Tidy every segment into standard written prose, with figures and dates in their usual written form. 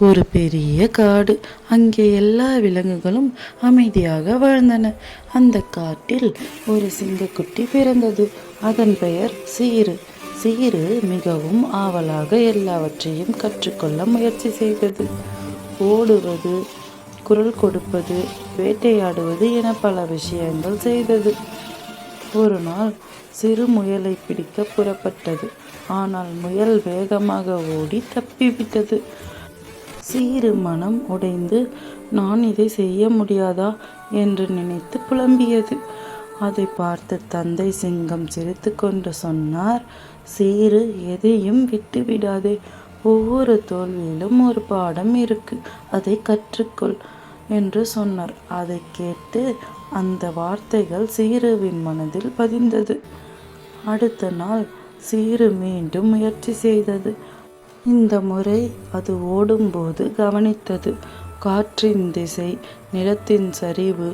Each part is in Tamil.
ஒரு பெரிய காடு. அங்கே எல்லா விலங்குகளும் அமைதியாக வாழ்ந்தன. அந்த காட்டில் ஒரு சிங்கக்குட்டி பிறந்தது. அதன் பெயர் சீரு. சீரு மிகவும் ஆவலாக எல்லாவற்றையும் கற்றுக்கொள்ள முயற்சி செய்தது. ஓடுவது, குரல் கொடுப்பது, வேட்டையாடுவது என பல விஷயங்கள் செய்தது. ஒரு நாள் சிறு முயலை பிடிக்க புறப்பட்டது. ஆனால் முயல் வேகமாக ஓடி தப்பிவிட்டது. சீரு மனம் உடைந்து, நான் இதை செய்ய முடியாதா என்று நினைத்து புலம்பியது. அதை பார்த்த தந்தை சிங்கம் சிரித்து கொண்டு சொன்னார், சீரு, எதையும் விட்டு விடாதே. ஒவ்வொரு தோல்வியிலும் ஒரு பாடம் இருக்கு, அதை கற்றுக்கொள் என்று சொன்னார். அதை கேட்டு அந்த வார்த்தைகள் சீருவின் மனதில் பதிந்தது. அடுத்த நாள் சீரு மீண்டும் முயற்சி செய்தது. இந்த முறை அது ஓடும்போது கவனித்தது. காற்றின் திசை, நிலத்தின் சரிவு,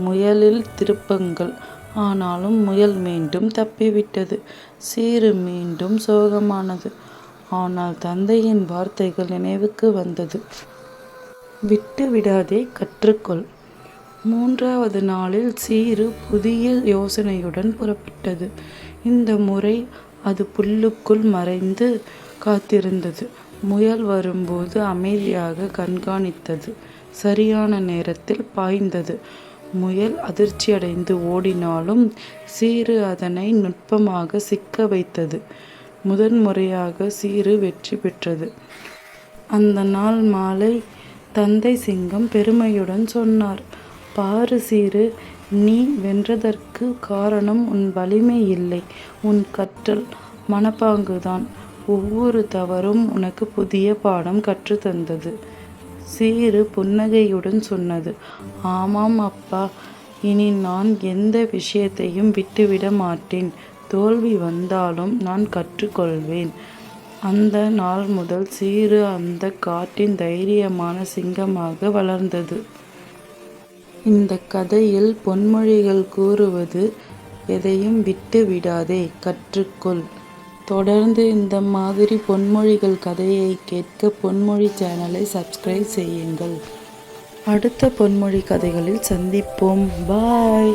முயலில் திருப்பங்கள். ஆனாலும் முயல் மீண்டும் தப்பிவிட்டது. சீரு மீண்டும் சோகமானது. ஆனால் தந்தையின் வார்த்தைகள் நினைவுக்கு வந்தது. விட்டு விடாதே, கற்றுக்கொள். மூன்றாவது நாளில் சீரு புதிய யோசனையுடன் புறப்பட்டது. இந்த முறை அது புல்லுக்குள் மறைந்து காத்திருந்தது. முயல் வரும்போது அமைதியாக கண்காணித்தது. சரியான நேரத்தில் பாய்ந்தது. முயல் அதிர்ச்சியடைந்து ஓடினாலும் சீரு அதனை நுட்பமாக சிக்க வைத்தது. முதன்முறையாக சீரு வெற்றி பெற்றது. அந்த நாள் மாலை தந்தை சிங்கம் பெருமையுடன் சொன்னார், பாரு சீரு, நீ வென்றதற்கு காரணம் உன் வலிமை இல்லை, உன் கற்றல் மனப்பாங்குதான். ஒவ்வொரு தவறும் உனக்கு புதிய பாடம் கற்றுத்தந்தது. சீரு புன்னகையுடன் சொன்னது, ஆமாம் அப்பா, இனி நான் எந்த விஷயத்தையும் விட்டுவிட மாட்டேன். தோல்வி வந்தாலும் நான் கற்றுக்கொள்வேன். அந்த நாள் முதல் சீரு அந்த காட்டின் தைரியமான சிங்கமாக வளர்ந்தது. இந்த கதையில் பொன்மொழிகள் கூறுவது, எதையும் விட்டு விடாதே, கற்றுக்கொள். தொடர்ந்து இந்த மாதிரி பொன்மொழிகள் கதையை கேட்க பொன்மொழி சேனலை சப்ஸ்கிரைப் செய்யுங்கள். அடுத்த பொன்மொழி கதைகளில் சந்திப்போம். பாய்.